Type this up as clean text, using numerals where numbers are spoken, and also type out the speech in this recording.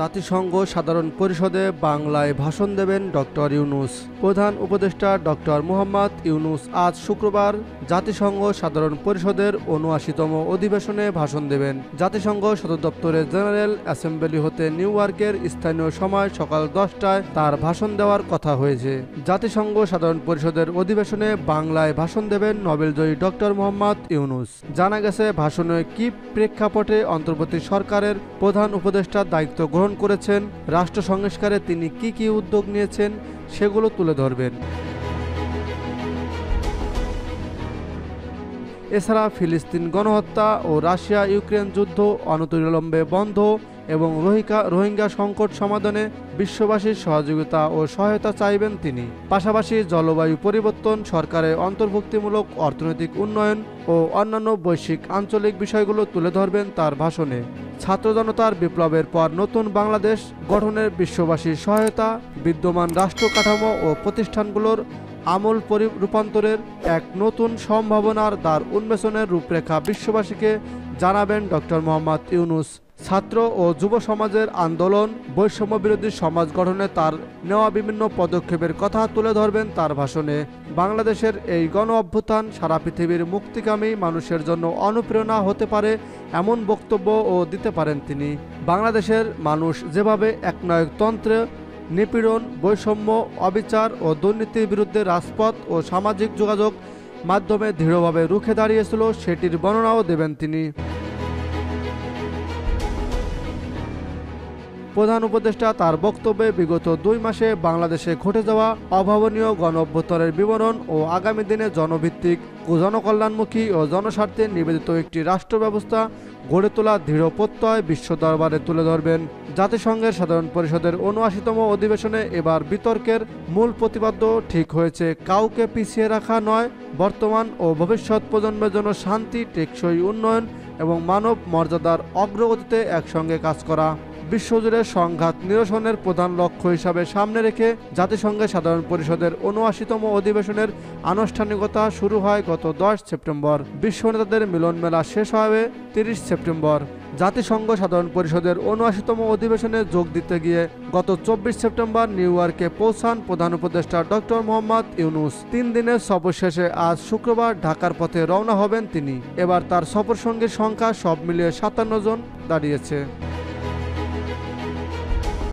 জাতিসংঘ সাধারণ পরিষদে বাংলায় ভাষণ দেবেন ডক্টর ইউনূস। প্রধান উপদেষ্টা ডক্টর মোহাম্মদ ইউনূস আজ শুক্রবার জাতিসংঘ সাধারণ পরিষদের ৭৯তম অধিবেশনে ভাষণ দেবেন। জাতিসংঘ সদর দপ্তরে জেনারেল অ্যাসেম্বলি হতে নিউ ইয়র্কের স্থানীয় সময় সকাল 10টায় তার ভাষণ দেওয়ার কথা হয়েছে। জাতিসংঘ সাধারণ পরিষদের অধিবেশনে বাংলায় ভাষণ দেবেন নোবেলজয়ী ডক্টর মোহাম্মদ ইউনূস। জানা গেছে, ভাষণে কি প্রেক্ষাপটে অন্তর্বর্তী সরকারের প্রধান উপদেষ্টার দায়িত্ব গ্রহণ করেছেন, রাষ্ট্র সংস্কারে তিনি কি উদ্যোগ নিয়েছেন সেগুলো তুলে ধরবেন। এছাড়া ফিলিস্তিন গণহত্যা ও রাশিয়া ইউক্রেন যুদ্ধ অনতিবিলম্বে বন্ধ এবং রোহিঙ্গা সংকট সমাধানে বিশ্ববাসীর সহযোগিতা ও সহায়তা চাইবেন তিনি। পাশাপাশি জলবায়ু পরিবর্তন, সরকারের অন্তর্ভুক্তিমূলক অর্থনৈতিক উন্নয়ন ও অন্যান্য বৈশ্বিক আঞ্চলিক বিষয়গুলো তুলে ধরবেন তার ভাষণে। ছাত্র জনতার বিপ্লবের পর নতুন বাংলাদেশ গঠনের বিশ্ববাসীর সহায়তা, বিদ্যমান রাষ্ট্র কাঠামো ও প্রতিষ্ঠানগুলোর আমূল রূপান্তরের এক নতুন সম্ভাবনার দ্বার উন্মোচনের রূপরেখা বিশ্ববাসীকে জানাবেন ডক্টর মোহাম্মদ ইউনূস। ছাত্র ও যুব সমাজের আন্দোলন, বৈষম্য বিরোধী সমাজ গঠনে তার নেওয়া বিভিন্ন পদক্ষেপের কথা তুলে ধরবেন তার ভাষণে। বাংলাদেশের এই গণ অভ্যুত্থান সারা পৃথিবীর মুক্তিকামী মানুষের জন্য অনুপ্রেরণা হতে পারে এমন বক্তব্যও দিতে পারেন তিনি। বাংলাদেশের মানুষ যেভাবে একনায়কতন্ত্রে, নিপীড়ন, বৈষম্য, অবিচার ও দুর্নীতির বিরুদ্ধে রাজপথ ও সামাজিক যোগাযোগ মাধ্যমে দৃঢ়ভাবে রুখে দাঁড়িয়েছিল, সেটির বর্ণনাও দেবেন তিনি। প্রধান উপদেষ্টা তার বক্তব্যে বিগত 2 মাসে বাংলাদেশে ঘটে যাওয়া অভাবনীয় গণ অভ্যুত্থানের বিবরণ ও আগামী দিনে জনভিত্তিক, জনকল্যাণমুখী ও জনস্বার্থে নিবেদিত একটি রাষ্ট্র ব্যবস্থা গড়ে তোলা দৃঢ় প্রত্যয় বিশ্ব দরবারে তুলে ধরবেন। জাতিসংঘের সাধারণ পরিষদের ৭৯তম অধিবেশনে এবার বিতর্কের মূল প্রতিপাদ্য ঠিক হয়েছে কাউকে পিছিয়ে রাখা নয়, বর্তমান ও ভবিষ্যৎ প্রজন্মের জন্য শান্তি, টেকসই উন্নয়ন এবং মানব মর্যাদার অগ্রগতিতে একসঙ্গে কাজ করা। বিশ্বজুড়ে সংঘাত নিরসনের প্রধান লক্ষ্য হিসাবে সামনে রেখে জাতিসংঘের সাধারণ পরিষদের ৭৯তম অধিবেশনের আনুষ্ঠানিকতা শুরু হয় গত 10 সেপ্টেম্বর। বিশ্ব নেতাদের মিলন মেলা শেষ হবে 30 সেপ্টেম্বর। জাতিসংঘ সাধারণ পরিষদের ৭৯তম অধিবেশনে যোগ দিতে গিয়ে গত 24 সেপ্টেম্বর নিউ ইয়র্কে পৌঁছান প্রধান উপদেষ্টা ডক্টর মোহাম্মদ ইউনূস। 3 দিনের সফর শেষে আজ শুক্রবার ঢাকার পথে রওনা হবেন তিনি। এবার তার সফরসঙ্গীর সংখ্যা সব মিলিয়ে 57 জন দাঁড়িয়েছে।